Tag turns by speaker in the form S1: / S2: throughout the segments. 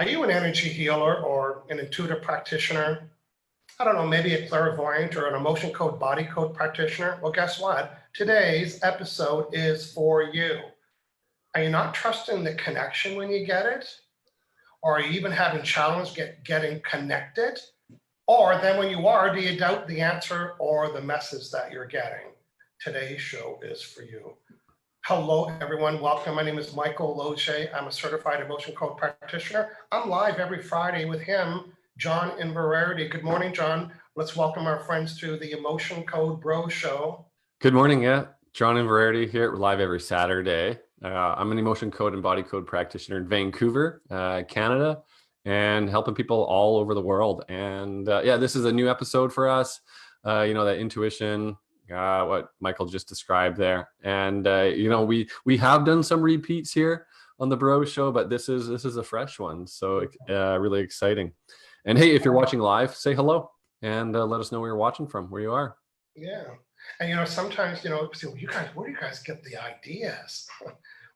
S1: Are you an energy healer or an intuitive practitioner? I don't know, maybe a clairvoyant or an emotion code, body code practitioner? Well, guess what? Today's episode is for you. Are you not trusting the connection when you get it? Or are you even having challenge getting connected? Or then when you are, do you doubt the answer or the message that you're getting? Today's show is for you. Hello, everyone. Welcome. My name is Michael Loge. I'm a certified emotion code practitioner. I'm live every Friday with him, John Inverarity. Good morning, John. Let's welcome our friends to the Emotion Code Bro Show.
S2: Good morning. Yeah, John Inverarity here, live every Saturday. I'm an emotion code and body code practitioner in Vancouver, Canada, and helping people all over the world. And yeah, this is a new episode for us. That intuition, what Michael just described there. And we have done some repeats here on the Bro Show, but this is a fresh one, so really exciting. And hey, if you're watching live, say hello and let us know where you're watching from, where you are.
S1: Yeah. And sometimes you guys, where do you guys get the ideas?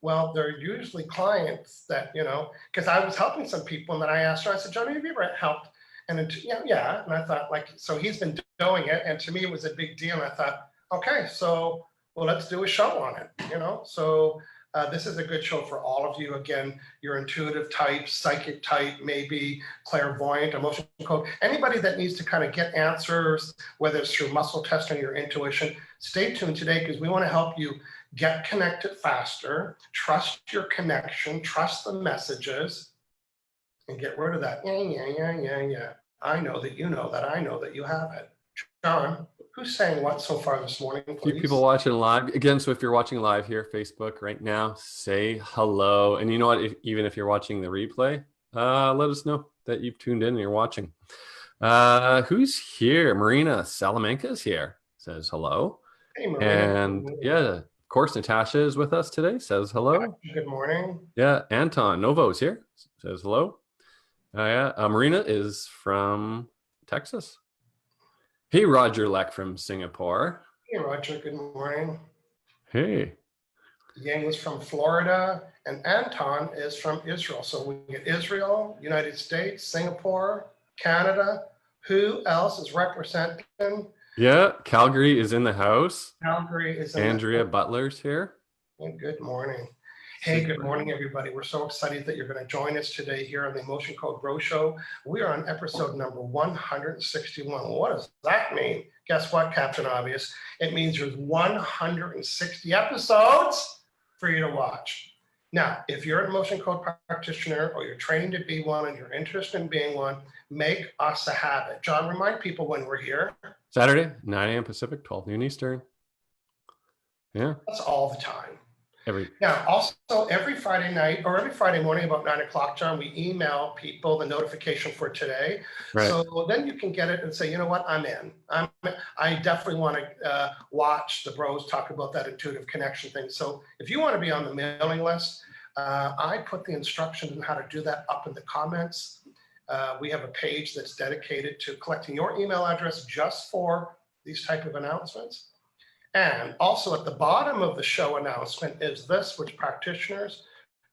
S1: Well, they're usually clients that because I was helping some people, and then I asked her, I said, Johnny, have you ever helped? And then, yeah. And I thought, so he's been doing it, and to me it was a big deal. And I thought, okay, so well, let's do a show on it. So this is a good show for all of you. Again, your intuitive type, psychic type, maybe clairvoyant, emotional code, anybody that needs to kind of get answers, whether it's through muscle testing or intuition. Stay tuned today because we want to help you get connected faster, trust your connection, trust the messages, and get rid of that. Yeah. I know that you know that I know that you have it. John, who's saying what so far this morning, please?
S2: A few people watching live. Again, so if you're watching live here, Facebook right now, say hello. And you know what? Even if you're watching the replay, let us know that you've tuned in and you're watching. Who's here? Marina Salamanca's here. Says hello.
S1: Hey, Marina.
S2: And yeah, of course, Natasha is with us today. Says hello.
S1: Good morning.
S2: Yeah, Anton Novo's here. Says hello. Marina is from Texas. Hey, Roger Leck from Singapore.
S1: Hey, Roger. Good morning.
S2: Hey.
S1: Yang is from Florida, and Anton is from Israel. So we get Israel, United States, Singapore, Canada. Who else is representing?
S2: Yeah, Calgary is in the house.
S1: Calgary is in
S2: Andrea Butler's here.
S1: Good morning. Hey, good morning, everybody. We're so excited that you're going to join us today here on the Emotion Code Bro Show. We are on episode number 161. What does that mean? Guess what, Captain Obvious? It means there's 160 episodes for you to watch. Now, if you're an emotion code practitioner or you're training to be one and you're interested in being one, make us a habit. John, remind people when we're here.
S2: Saturday, 9 a.m. Pacific, 12 noon Eastern. Yeah.
S1: That's all the time.
S2: Now,
S1: also every Friday night or every Friday morning about 9 o'clock, John, we email people the notification for today. Right. So then you can get it and say, you know what, I'm in. I definitely want to watch the bros talk about that intuitive connection thing. So if you want to be on the mailing list, I put the instructions on how to do that up in the comments. We have a page that's dedicated to collecting your email address just for these type of announcements. And also at the bottom of the show announcement is this, which practitioners,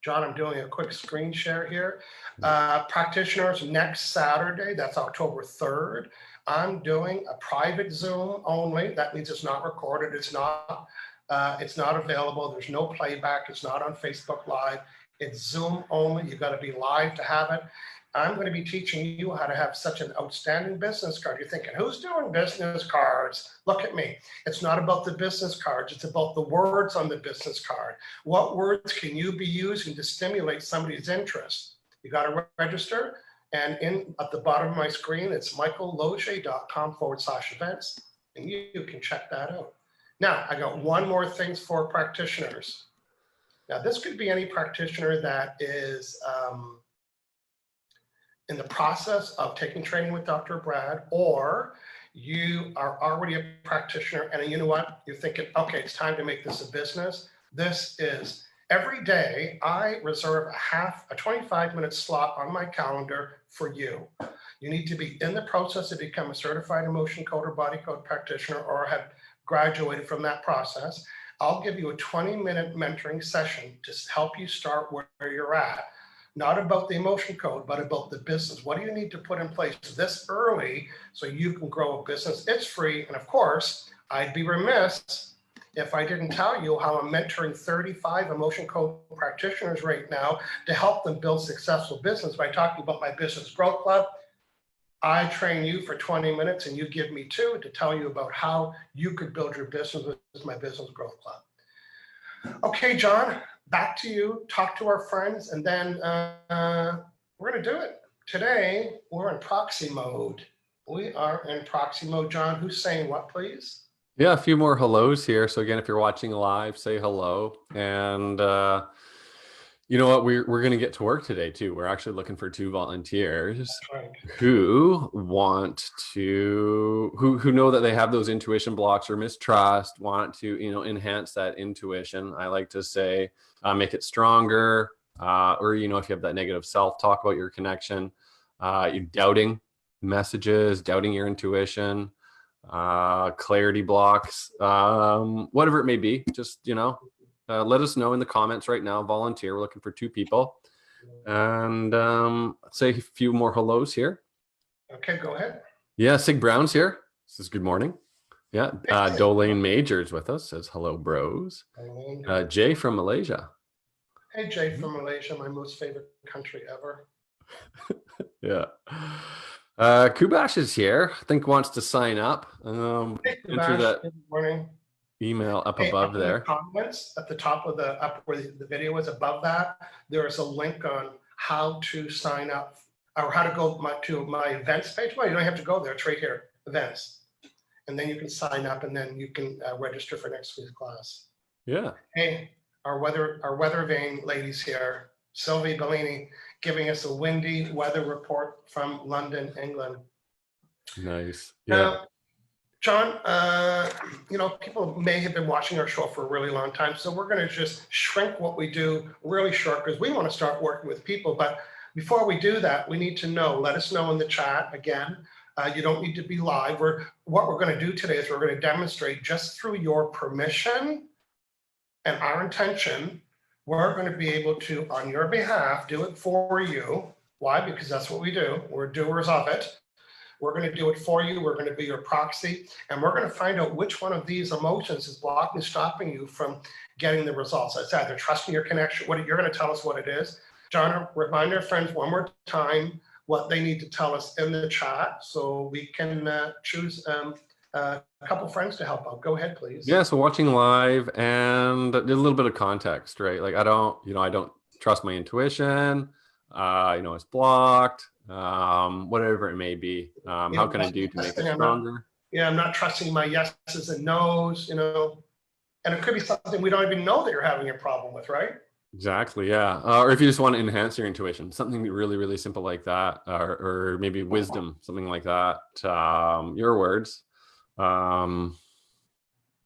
S1: John, I'm doing a quick screen share here. Practitioners, next Saturday, that's October 3rd, I'm doing a private Zoom only. That means it's not recorded. It's not available. There's no playback. It's not on Facebook Live. It's Zoom only. You've got to be live to have it. I'm going to be teaching you how to have such an outstanding business card. You're thinking, who's doing business cards? Look at me. It's not about the business cards. It's about the words on the business card. What words can you be using to stimulate somebody's interest? You got to register. And at the bottom of my screen, it's michaelloge.com/events. And you can check that out. Now, I got one more thing for practitioners. Now, this could be any practitioner that is in the process of taking training with Dr. Brad, or you are already a practitioner and you know what, you're thinking, okay, it's time to make this a business. This is every day I reserve a 25-minute slot on my calendar for you. You need to be in the process to become a certified emotion code or body code practitioner or have graduated from that process. I'll give you a 20-minute mentoring session to help you start where you're at. not about the emotion code, but about the business. What do you need to put in place this early so you can grow a business? It's free. And of course, I'd be remiss if I didn't tell you how I'm mentoring 35 emotion code practitioners right now to help them build successful business by talking about my business growth club. I train you for 20 minutes and you give me 2 to tell you about how you could build your business with my business growth club. Okay, John, back to you. Talk to our friends, and then we're going to do it. Today, we're in proxy mode. We are in proxy mode. John, who's saying what, please?
S2: Yeah, a few more hellos here. So again, if you're watching live, say hello. And you know what? We're going to get to work today too. We're actually looking for 2 volunteers who want to, who know that they have those intuition blocks or mistrust, want to, enhance that intuition. I like to say, make it stronger, or, if you have that negative self-talk about your connection, you're doubting messages, doubting your intuition, clarity blocks, whatever it may be, just, let us know in the comments right now. Volunteer. We're looking for 2 people. And say a few more hellos here.
S1: Okay, go ahead.
S2: Yeah, Sig Brown's here. Says good morning. Yeah, Dolane Majors with us. Says hello, bros. Jay from Malaysia.
S1: Hey, Jay from Malaysia, my most favorite country ever.
S2: Yeah. Kubash is here. I think wants to sign up.
S1: Hey,
S2: enter that
S1: good morning.
S2: Email up above there.
S1: The comments at the top of up where the video is, above that, there is a link on how to sign up or how to go to my events page. Well, you don't have to go there. It's right here, events. And then you can sign up and then you can register for next week's class.
S2: Yeah.
S1: Hey, our weather vane ladies here, Sylvie Bellini, giving us a windy weather report from London, England.
S2: Nice. Yeah.
S1: John, people may have been watching our show for a really long time, so we're going to just shrink what we do really short because we want to start working with people. But before we do that, we need to know, let us know in the chat again. You don't need to be live. What we're going to do today is we're going to demonstrate just through your permission and our intention, we're going to be able to, on your behalf, do it for you. Why? Because that's what we do. We're doers of it. We're going to do it for you. We're going to be your proxy. And we're going to find out which one of these emotions is blocking, stopping you from getting the results. It's either trusting your connection. You're going to tell us what it is. John, remind our friends one more time what they need to tell us in the chat so we can choose a couple friends to help out. Go ahead, please.
S2: Yeah, so watching live and a little bit of context, right? Like I don't trust my intuition. It's blocked. Whatever it may be. How can I do to make it stronger?
S1: I'm not trusting my yeses and nos, and it could be something we don't even know that you're having a problem with, right?
S2: Exactly. Yeah. Or if you just want to enhance your intuition, something really, really simple like that, or maybe wisdom, something like that. Your words.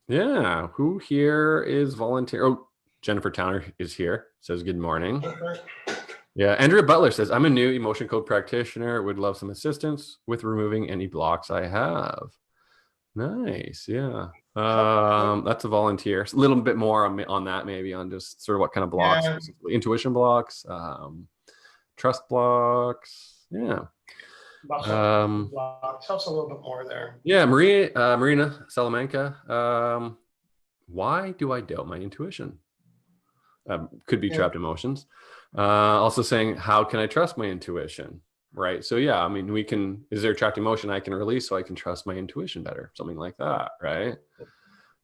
S2: Yeah. Who here is volunteer? Oh, Jennifer Towner is here. Says good morning. Yeah, Andrea Butler says, I'm a new emotion code practitioner, would love some assistance with removing any blocks I have. Nice, yeah. That's a volunteer. A little bit more on that, maybe on just sort of what kind of blocks, intuition blocks, trust blocks, yeah.
S1: Tell us a little bit more there.
S2: Yeah, Marina Salamanca, why do I doubt my intuition? Could be trapped emotions. Also saying, how can I trust my intuition? Right. So yeah, I mean, is there a trapped emotion I can release so I can trust my intuition better? Something like that. Right.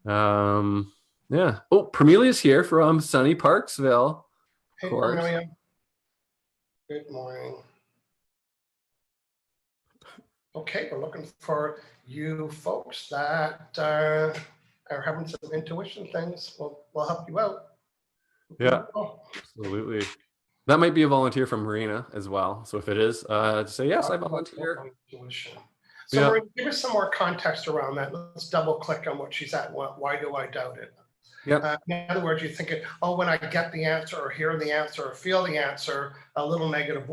S2: Yeah. Oh, Pramelia's here from sunny Parksville.
S1: Hey, Pramelia. Good morning. Okay, we're looking for you folks that are having some intuition things. We'll help you out.
S2: Yeah, absolutely. That might be a volunteer from Marina as well. So if it is, say yes, I volunteer.
S1: So Marina, give us some more context around that. Let's double click on what she's at. Why do I doubt it?
S2: Yeah.
S1: In other words, you're thinking, oh, when I get the answer or hear the answer or feel the answer, a little negative,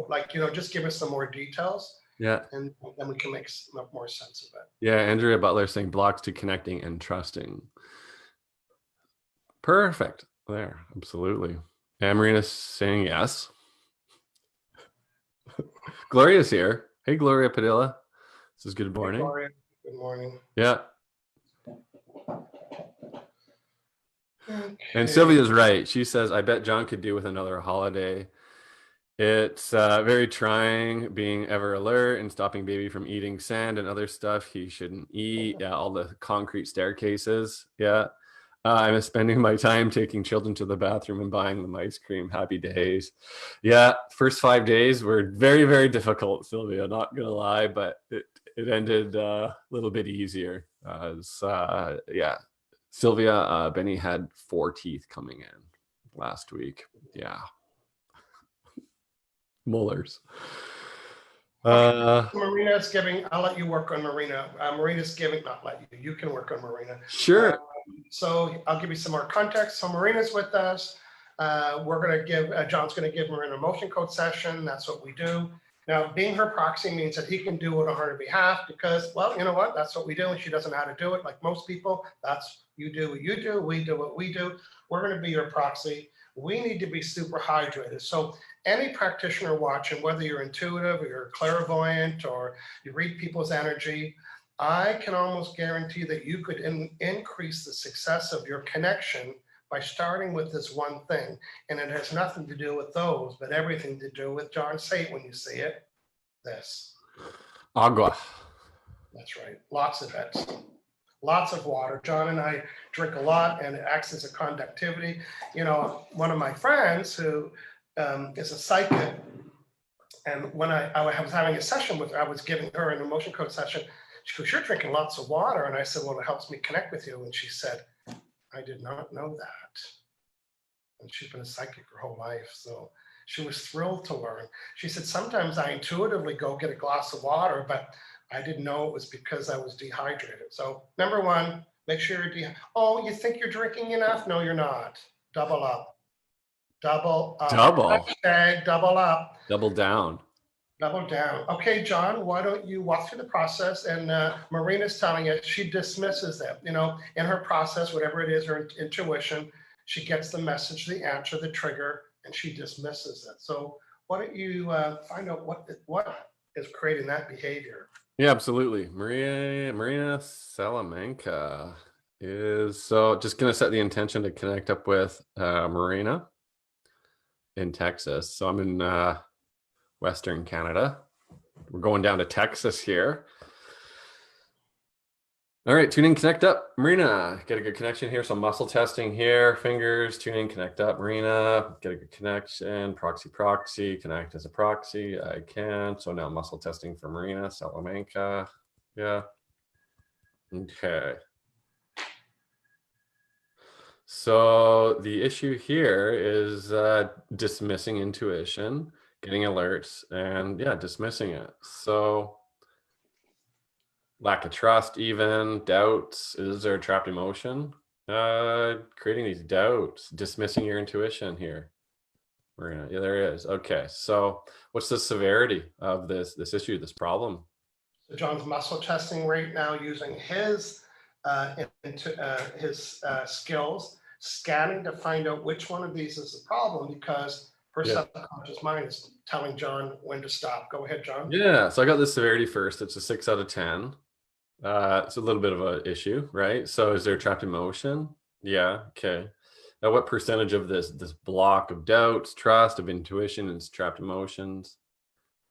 S1: just give us some more details.
S2: Yeah.
S1: And then we can make more sense of it.
S2: Yeah. Andrea Butler saying blocks to connecting and trusting. Perfect. There. Absolutely. And Marina's saying yes. Gloria's here. Hey, Gloria Padilla. This is good morning.
S1: Hey, Gloria. Good morning.
S2: Yeah.
S1: Okay.
S2: And Sylvia's right. She says, I bet John could do with another holiday. It's very trying being ever alert and stopping baby from eating sand and other stuff he shouldn't eat. Yeah, all the concrete staircases. Yeah. I'm spending my time taking children to the bathroom and buying them ice cream. Happy days. Yeah, first 5 days were very, very difficult, Sylvia. Not gonna lie, but it ended a little bit easier. Yeah, Sylvia, Benny had 4 teeth coming in last week. Yeah, molars.
S1: Marina's giving, I'll let you work on Marina. Marina's giving, not let you, you can work on Marina.
S2: Sure.
S1: So I'll give you some more context. So Marina's with us. We're going to give, John's going to give Marina a motion code session. That's what we do. Now, being her proxy means that he can do it on her behalf because, well, you know what? That's what we do. And she doesn't know how to do it. Like most people, that's you do what you do. We do what we do. We're going to be your proxy. We need to be super hydrated. So any practitioner watching, whether you're intuitive or you're clairvoyant or you read people's energy, I can almost guarantee that you could increase the success of your connection by starting with this one thing. And it has nothing to do with those, but everything to do with, John, say it when you see it, this.
S2: Agua.
S1: That's right. Lots of it. Lots of water. John and I drink a lot and it acts as a conductivity. You know, one of my friends who is a psychic, and when I was having a session with her, I was giving her an emotion code session. She goes, you're drinking lots of water. And I said, well, it helps me connect with you. And she said, I did not know that. And she's been a psychic her whole life. So she was thrilled to learn. She said, sometimes I intuitively go get a glass of water, but I didn't know it was because I was dehydrated. So number one, make sure you're oh, you think you're drinking enough? No, you're not. Double up. Double up.
S2: Double.
S1: Hashtag double up.
S2: Double down.
S1: Double down. Okay, John, why don't you walk through the process? And Marina's telling us she dismisses them. You know, in her process, whatever it is, her intuition, she gets the message, the answer, the trigger, and she dismisses it. So why don't you find out what is creating that behavior?
S2: Yeah, absolutely. Marina Salamanca is so just going to set the intention to connect up with Marina in Texas. So I'm in Western Canada. We're going down to Texas here. All right, tune in, connect up, Marina. Get a good connection here. So muscle testing here, fingers, tune in, connect up, Marina. Get a good connection, proxy, connect as a proxy. I can. So now muscle testing for Marina Salamanca. Yeah. Okay. So the issue here is dismissing intuition, getting alerts, and yeah, dismissing it. So lack of trust, even doubts. Is there a trapped emotion? Creating these doubts, dismissing your intuition here. Yeah, there is. Okay, so what's the severity of this issue, this problem?
S1: So John's muscle testing right now using his skills, scanning to find out which one of these is the problem because her subconscious mind is telling John when to stop. Go ahead, John.
S2: Yeah, so I got the severity first. It's a 6 out of 10. It's a little bit of an issue, right? So is there trapped emotion? Yeah, okay. Now what percentage of this block of doubts, trust, of intuition is trapped emotions?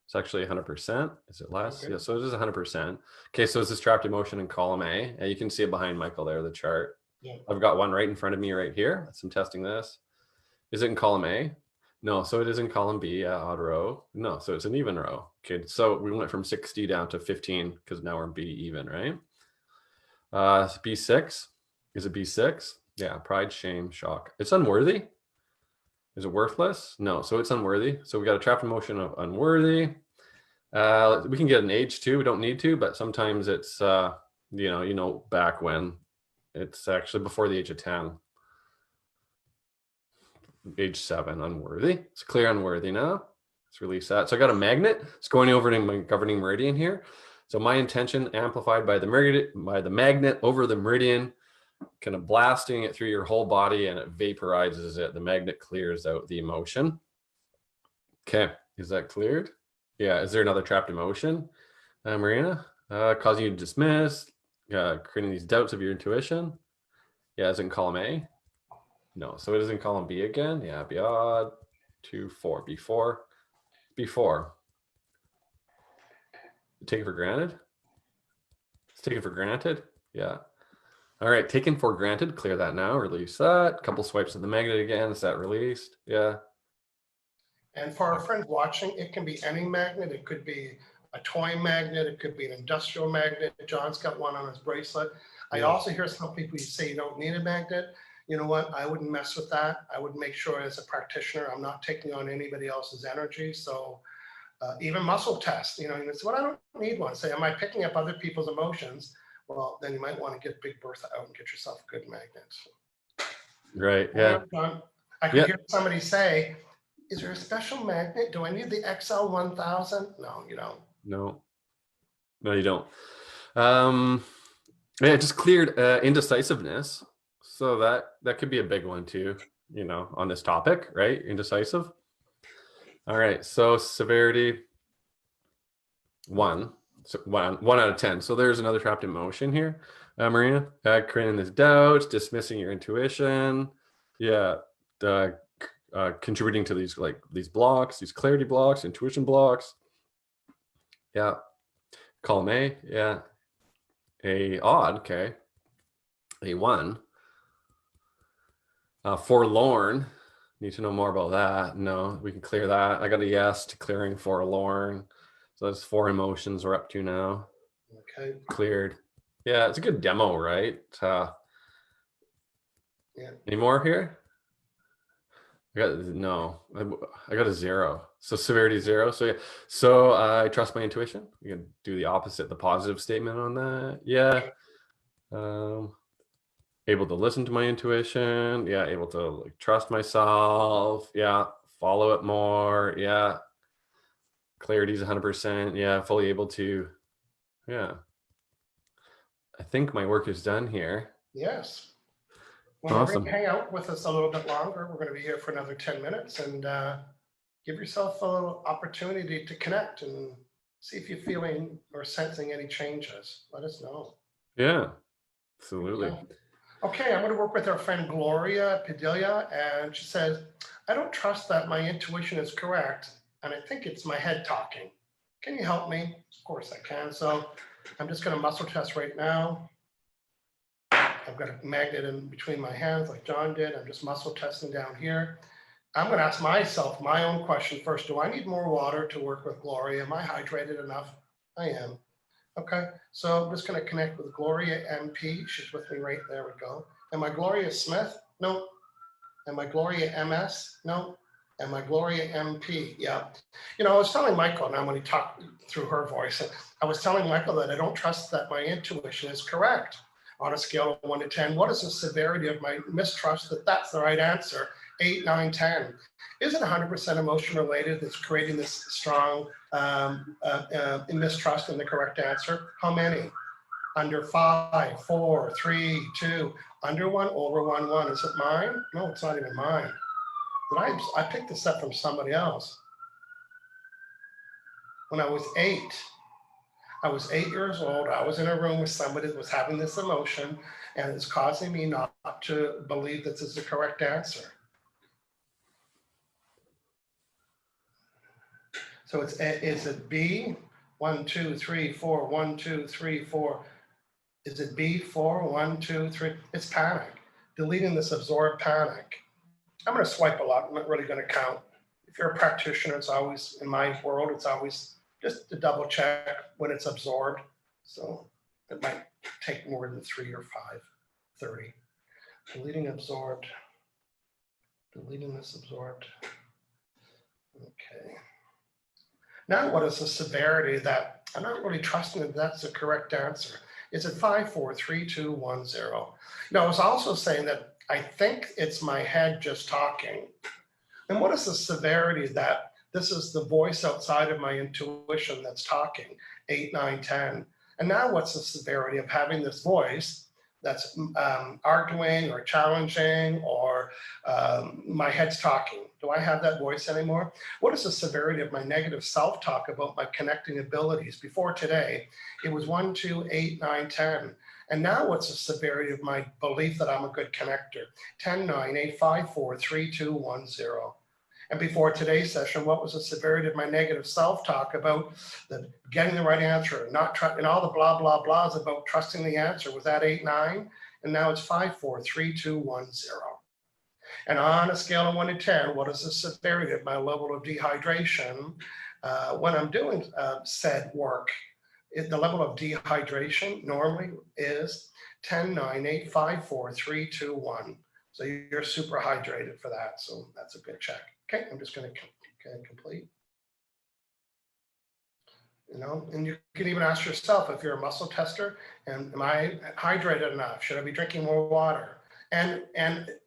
S2: It's actually 100%. Is it less? Okay. Yeah, so it is 100%. Okay, so is this trapped emotion in column A? And you can see it behind Michael there, the chart. Yeah. I've got one right in front of me right here. So I'm testing this. Is it in column A? No, so it is in column B, odd row. No, so it's an even row. Okay, so we went from 60 down to 15 because now we're in B even, right? B6, is it B6? Yeah, pride, shame, shock. It's unworthy. Is it worthless? No, so it's unworthy. So we got a trapped emotion of unworthy. We can get an age too. We don't need to, but sometimes it's, you know, back when it's actually before the age of 10. Age 7, unworthy. It's clear unworthy now. Let's release that. So I got a magnet. It's going over to my governing meridian here. So my intention amplified by the magnet over the meridian, kind of blasting it through your whole body, and it vaporizes it. The magnet clears out the emotion. Okay, is that cleared? Yeah. Is there another trapped emotion, Marina? Causing you to dismiss, creating these doubts of your intuition. Yeah. Is it in column A? No. So it is in column B again. Yeah. Be odd. 2, 4. Before. Take it for granted. It's taken for granted. Yeah. All right. Taken for granted. Clear that now. Release that. Couple swipes of the magnet again. Is that released? Yeah.
S1: And for our friends watching, it can be any magnet. It could be a toy magnet. It could be an industrial magnet. John's got one on his bracelet. I
S2: Yeah.
S1: also hear some people say you don't need a magnet. You know what? I wouldn't mess with that. I would make sure as a practitioner, I'm not taking on anybody else's energy. So even muscle tests, you know, and it's what I don't need one. Say, am I picking up other people's emotions? Well, then you might want to get Big Bertha out and get yourself a good magnet.
S2: Right. Yeah.
S1: John, I could hear somebody say, is there a special magnet? Do I need the XL1000? No, you don't.
S2: No, you don't. Yeah, just cleared indecisiveness. So that could be a big one too, you know, on this topic, right? Indecisive. All right. So severity 1. So 1 out of 10. So there's another trapped emotion here, Marina. Creating this doubt, dismissing your intuition. Yeah. Contributing to these blocks, these clarity blocks, intuition blocks. Yeah. Column A. Yeah. A odd. Okay. A 1. Forlorn. Need to know more about that. No, we can clear that. I got a yes to clearing forlorn. So that's 4 emotions we're up to now.
S1: Okay.
S2: Cleared. Yeah, it's a good demo, right?
S1: Yeah.
S2: Any more here? I got a 0. So severity 0. So yeah. So I trust my intuition. You can do the opposite, the positive statement on that. Yeah. Able to listen to my intuition. Yeah. Able to like trust myself. Yeah. Follow it more. Yeah. Clarity is 100%. Yeah. Fully able to. Yeah. I think my work is done here.
S1: Yes.
S2: Awesome.
S1: Hang out with us a little bit longer. We're going to be here for another 10 minutes and give yourself a little opportunity to connect and see if you're feeling or sensing any changes. Let us know.
S2: Yeah, absolutely.
S1: Yeah. Okay, I'm going to work with our friend Gloria Padilla, and she says, I don't trust that my intuition is correct, and I think it's my head talking. Can you help me? Of course I can. So I'm just going to muscle test right now. I've got a magnet in between my hands like John did. I'm just muscle testing down here. I'm going to ask myself my own question first. Do I need more water to work with Gloria? Am I hydrated enough? I am. Okay, so I'm just going to connect with Gloria MP. She's with me right there. We go. Am I Gloria Smith? No. Am I Gloria MS? No. Am I Gloria MP? Yeah. You know, I was telling Michael, now when he talked through her voice, I was telling Michael that I don't trust that my intuition is correct. On a scale of 1 to 10, what is the severity of my mistrust that that's the right answer? 8, 9, 10. Is it 100% emotion related that's creating this strong mistrust in the correct answer? How many? Under 5, 4, 3, 2, under 1, over 1, 1. Is it mine? No, it's not even mine. I picked this up from somebody else. When I was 8 years old. I was in a room with somebody that was having this emotion, and it's causing me not to believe that this is the correct answer. So is it B? 1, 2, 3, 4, 1, 2, 3, 4. Is it B, 4, 1, 2, 3? It's panic. Deleting this absorbed panic. I'm going to swipe a lot. I'm not really going to count. If you're a practitioner, it's always, in my world, it's always just to double check when it's absorbed. So it might take more than 3 or 5, 30. Deleting absorbed. Deleting this absorbed. Okay. Now what is the severity that I'm not really trusting that that's the correct answer? Is it 5, 4, 3, 2, 1, 0? Now I was also saying that I think it's my head just talking. And what is the severity that this is the voice outside of my intuition that's talking? 8, 9, 10. And now what's the severity of having this voice that's arguing or challenging, or my head's talking. Do I have that voice anymore? What is the severity of my negative self-talk about my connecting abilities? Before today, it was 1, 2, 8, 9, 10. And now what's the severity of my belief that I'm a good connector? 10, 9, 8, 5, 4, 3, 2, 1, 0. And before today's session, what was the severity of my negative self-talk about getting the right answer, and all the blah, blah, blahs about trusting the answer? Was that 8, 9? And now it's 5, 4, 3, 2, 1, 0. And on a scale of 1 to 10, what is the severity of my level of dehydration when I'm doing said work? The level of dehydration normally is 10, 9, 8, 5, 4, 3, 2, 1. So you're super hydrated for that. So that's a good check. Okay, I'm just going to complete. You know, and you can even ask yourself, if you're a muscle tester, and am I hydrated enough? Should I be drinking more water? And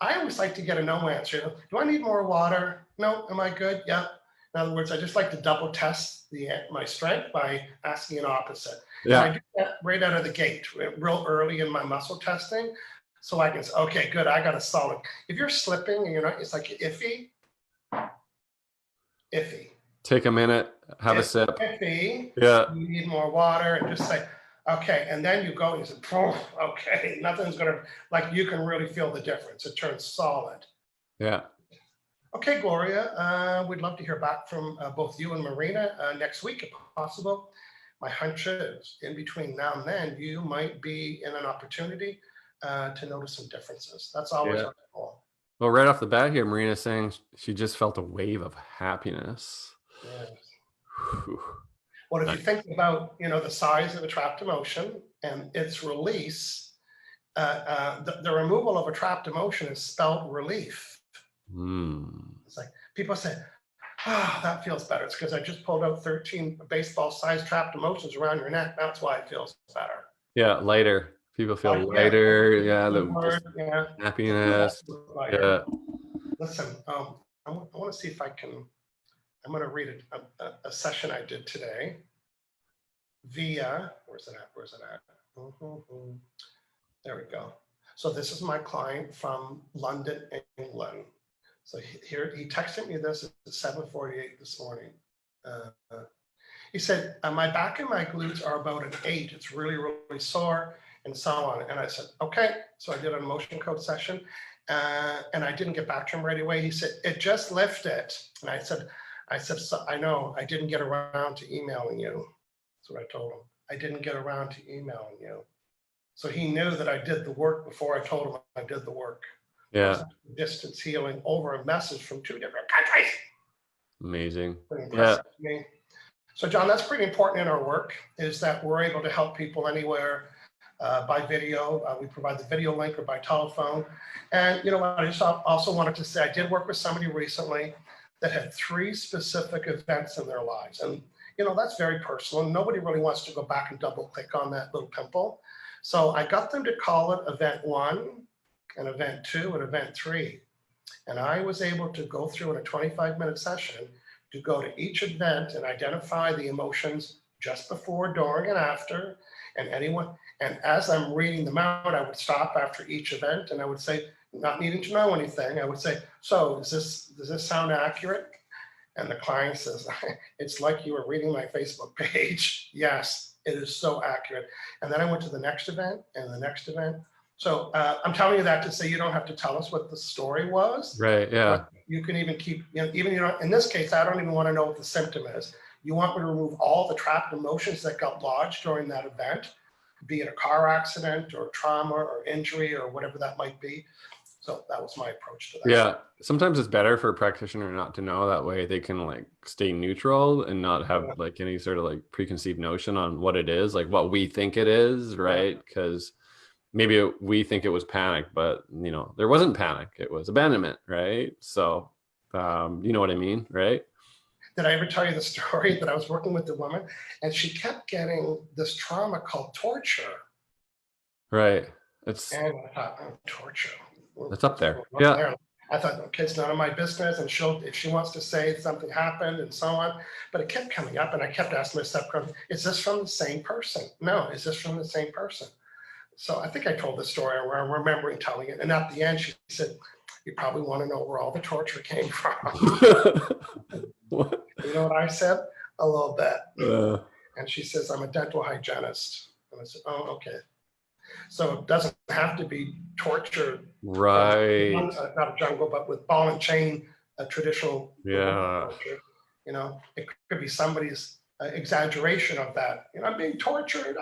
S1: I always like to get a no answer. Do I need more water? No. Am I good? Yeah. In other words, I just like to double test my strength by asking an opposite.
S2: Yeah.
S1: And I do that right out of the gate, real early in my muscle testing. So I can say, okay, good, I got a solid. If you're slipping and you're not, it's like iffy.
S2: Take a minute, have a sip.
S1: Iffy.
S2: Yeah.
S1: You need more water, and just say, okay. And then you go and you say, okay, nothing's gonna, like, you can really feel the difference. It turns solid.
S2: Yeah.
S1: Okay, Gloria, we'd love to hear back from both you and Marina next week, if possible. My hunch is in between now and then, you might be in an opportunity to notice some differences. That's always our goal.
S2: Well, right off the bat here, Marina's saying she just felt a wave of happiness.
S1: Yes.
S2: Whew.
S1: Well, if you think about, the size of a trapped emotion and its release, the removal of a trapped emotion is spelled relief. It's like people say, that feels better. It's because I just pulled out 13 baseball-sized trapped emotions around your neck. That's why it feels better.
S2: Yeah, lighter. People feel lighter. Yeah, happiness. Yeah.
S1: Listen, I want to see if I can. I'm going to read a session I did today via. Where's it at? There we go. So this is my client from London, England. So here he texted me this at 7:48 this morning. He said, my back and my glutes are about an 8. It's really, really sore, and so on. And I said, okay. So I did an emotion code session, and I didn't get back to him right away. He said, it just lifted. And I said, so I know I didn't get around to emailing you. That's what I told him. I didn't get around to emailing you. So he knew that I did the work before I told him I did the work.
S2: Yeah.
S1: Distance healing over a message from 2 different countries.
S2: Amazing.
S1: Yeah. So John, that's pretty important in our work, is that we're able to help people anywhere by video. We provide the video link or by telephone. And you know what, I just also wanted to say, I did work with somebody recently that had 3 specific events in their lives. And that's very personal. Nobody really wants to go back and double click on that little pimple. So I got them to call it event 1, and event 2, and event 3. And I was able to go through in a 25-minute session to go to each event and identify the emotions just before, during, and after. And as I'm reading them out, I would stop after each event and I would say, not needing to know anything, I would say, so does this sound accurate? And the client says, it's like you were reading my Facebook page. Yes, it is so accurate. And then I went to the next event and the next event. So I'm telling you that to say you don't have to tell us what the story was.
S2: Right. Yeah.
S1: You can even keep, in this case, I don't even want to know what the symptom is. You want me to remove all the trapped emotions that got lodged during that event, be it a car accident or trauma or injury or whatever that might be. So that was my approach to that.
S2: Yeah. Sometimes it's better for a practitioner not to know. That way they can stay neutral and not have any sort of preconceived notion on what it is, like what we think it is, right? Because maybe we think it was panic, but there wasn't panic. It was abandonment, right? So, you know what I mean, right?
S1: Did I ever tell you the story that I was working with the woman and she kept getting this trauma called torture?
S2: Right.
S1: And I thought, torture.
S2: It's up there. Yeah.
S1: There. I thought, okay, it's none of my business, and if she wants to say something happened and so on, but it kept coming up, and I kept asking myself, is this from the same person? No, is this from the same person? So I think I told the story, or I'm remembering telling it. And at the end, she said, "You probably want to know where all the torture came from."
S2: What?
S1: You know what I said? A little bit.
S2: Uh,
S1: And she says, "I'm a dental hygienist." And I said, "Oh, okay." So it doesn't have to be torture,
S2: right.
S1: not a jungle, but with ball and chain, a traditional
S2: Yeah.
S1: torture. It could be somebody's exaggeration of that. I'm being tortured.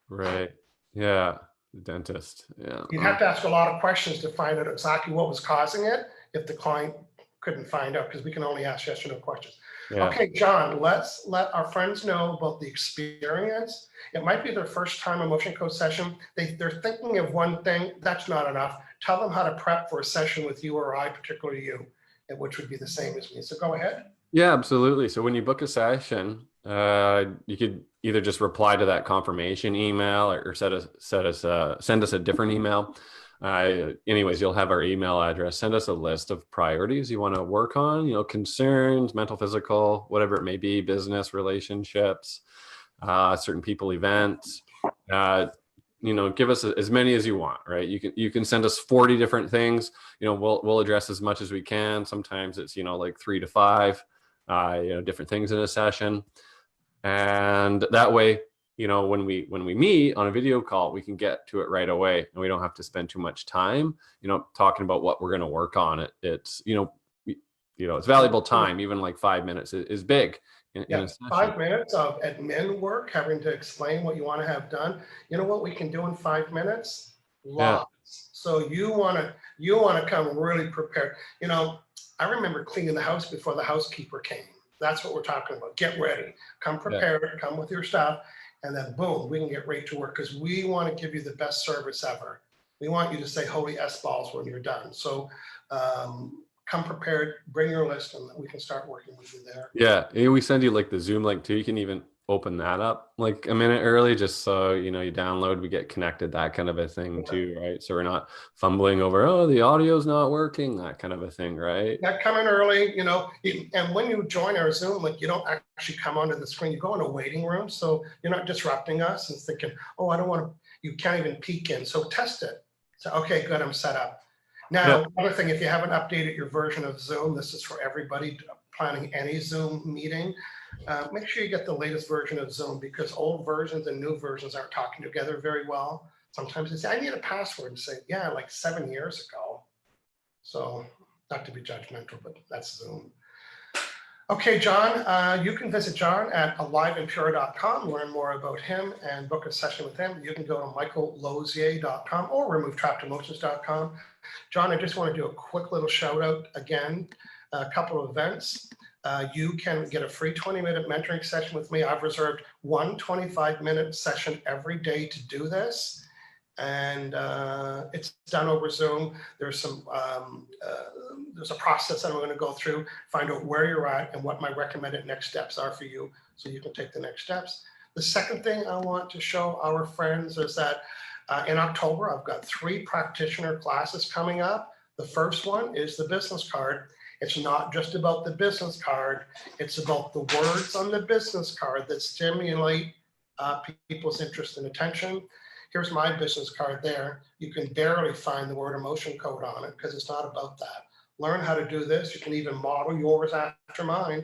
S2: Right. Yeah. The dentist. Yeah.
S1: You'd have to ask a lot of questions to find out exactly what was causing it if the client couldn't find out, because we can only ask yes or no questions.
S2: Yeah.
S1: Okay, John, let's let our friends know about the experience. It might be their first time emotion code session. They're thinking of one thing. That's not enough. Tell them how to prep for a session with you or I, particularly you, which would be the same as me. So go ahead.
S2: Yeah, absolutely. So when you book a session, you could either just reply to that confirmation email or send us a different email. Anyways, you'll have our email address. Send us a list of priorities you want to work on, concerns, mental, physical, whatever it may be, business, relationships, certain people, events. Give us as many as you want, right? You can send us 40 different things. We'll address as much as we can. Sometimes it's, like 3 to 5, different things in a session. And that way, when we meet on a video call, we can get to it right away, and we don't have to spend too much time, talking about what we're going to work on. It's valuable time. Even like 5 minutes is big. In a session.
S1: 5 minutes of admin work, having to explain what you want to have done. You know what we can do in 5 minutes? Lots. Yeah. So you want to come really prepared. I remember cleaning the house before the housekeeper came. That's what we're talking about. Get ready. Come prepared. Yeah. Come with your stuff. And then boom, we can get right to work, because we want to give you the best service ever. We want you to say holy S-balls when you're done. So come prepared, bring your list, and we can start working with you there.
S2: Yeah, we send you like the Zoom link too. You can even open that up like a minute early, just so you download, we get connected, that kind of a thing too, right? So we're not fumbling over, oh, the audio's not working, that kind of a thing, right?
S1: Yeah, come in early, and when you join our Zoom link, you don't actually come onto the screen. You go in a waiting room, so you're not disrupting us and thinking, oh, I don't want to. You can't even peek in. So test it. So okay, good, I'm set up. Now, another thing, if you haven't updated your version of Zoom, this is for everybody planning any Zoom meeting. Make sure you get the latest version of Zoom, because old versions and new versions aren't talking together very well. Sometimes they say, I need a password, and say, yeah, like 7 years ago. So not to be judgmental, but that's Zoom. Okay, John, you can visit John at aliveandpure.com, learn more about him and book a session with him. You can go to michaellozier.com or removetrappedemotions.com. John, I just want to do a quick little shout out again, a couple of events. You can get a free 20-minute mentoring session with me. I've reserved one 25-minute session every day to do this. And it's done over Zoom. There's a process that I'm going to go through, find out where you're at and what my recommended next steps are for you, so you can take the next steps. The second thing I want to show our friends is that in October, I've got 3 practitioner classes coming up. The first one is the business card. It's not just about the business card. It's about the words on the business card that stimulate people's interest and attention. Here's my business card there. You can barely find the word emotion code on it, because it's not about that. Learn how to do this. You can even model yours after mine.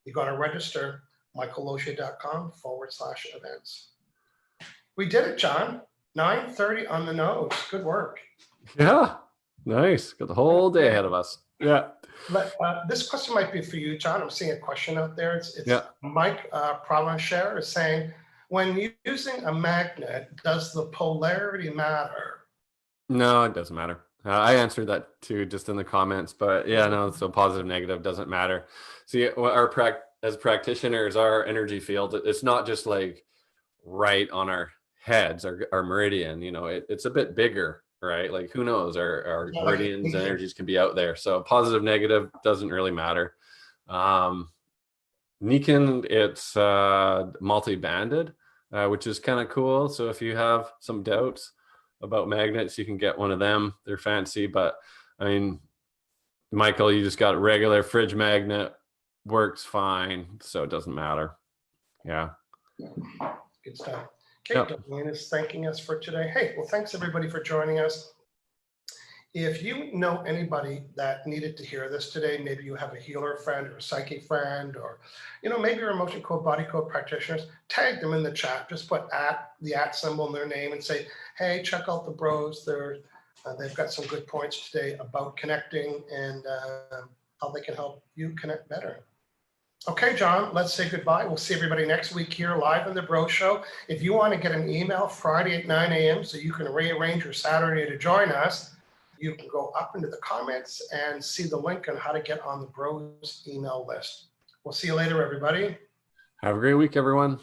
S1: You got to register, michaellozier.com/events. We did it, John. 9:30 on the nose. Good work.
S2: Yeah, nice. Got the whole day ahead of us. Yeah.
S1: But this question might be for you, John. I'm seeing a question out there. It's Mike Provencher is saying, when using a magnet, does the polarity matter?
S2: No, it doesn't matter. I answered that too, just in the comments, but yeah, no, so positive, negative doesn't matter. See, as practitioners, our energy field, it's not just like right on our heads, our meridian, it's a bit bigger, right? Like who knows, our meridians and energies can be out there. So positive, negative doesn't really matter. Niken, it's multi-banded, which is kind of cool. So if you have some doubts about magnets, you can get one of them. They're fancy, but I mean, Michael, you just got a regular fridge magnet, works fine, so it doesn't matter. Yeah.
S1: Good stuff. Okay,
S2: Yep.
S1: Diane is thanking us for today. Hey, well, thanks everybody for joining us. If you know anybody that needed to hear this today, maybe you have a healer friend or a psychic friend, or maybe you're emotion code, body code practitioners, tag them in the chat. Just put the @ symbol in their name and say, hey, check out the bros. They've got some good points today about connecting and how they can help you connect better. Okay, John, let's say goodbye. We'll see everybody next week here live in the Bro Show. If you want to get an email Friday at 9 a.m. so you can rearrange your Saturday to join us, you can go up into the comments and see the link on how to get on the Bros email list. We'll see you later, everybody.
S2: Have a great week, everyone.